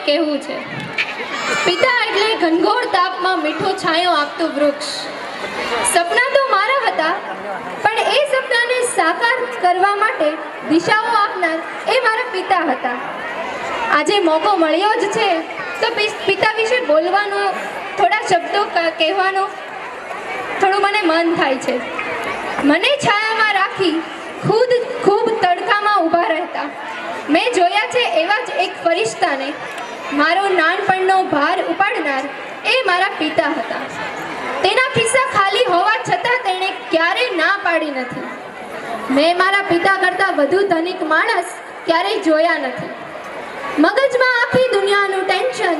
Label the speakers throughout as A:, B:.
A: કહેવું છે. પિતા એટલે ઘનઘોર તાપમાં મીઠો છાંયો આપતું વૃક્ષ. સપના તો મારા હતા, પણ એ સપનાને સાકાર કરવા માટે દિશાઓ આપનાર એ મારા પિતા હતા. આજે મોકો મળ્યો જ છે તો પિતા વિશે બોલવાનો, થોડા શબ્દો કહેવાનો થોડું મને મન થાય છે. મને છાયામાં રાખી ખૂબ તડકામાં ઊભા રહેતા મેં જોયા છે. એવા જ એક ફરિશ્તાને મારો નાનપણનો ભાર ઉપાડનાર એ મારા પિતા હતા. તેના ખિસ્સા ખાલી હોવા છતાં તેણે ક્યારેય ના પાડી નથી. મેં મારા પિતા કરતાં વધુ ધનિક માણસ ક્યારેય જોયા નથી. મગજમાં આખી દુનિયાનું ટેન્શન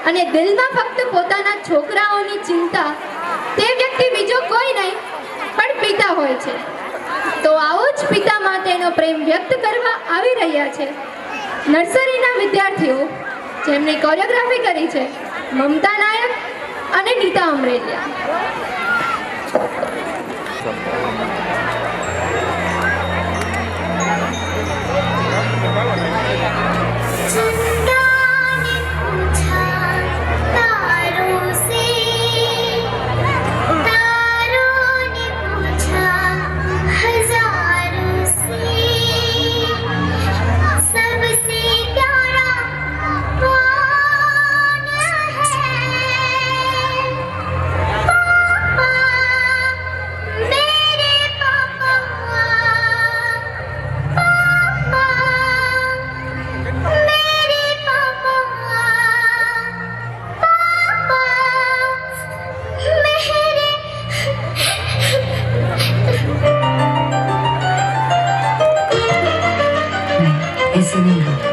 A: અને દિલમાં ફક્ત પોતાના છોકરાઓની ચિંતા તે વ્યક્તિ બીજો કોઈ નહીં પણ પિતા હોય છે. તો આવો જ પિતા માટેનો પ્રેમ વ્યક્ત કરવા આવી રહ્યા છે નર્સરીના વિદ્યાર્થીઓ, જેમની કોરિયોગ્રાફી કરી છે મમતા નાયક અને નીતા અમરેલિયા.
B: ऐसे नहीं होता,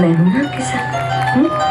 B: मैं हूं ना आपके साथ.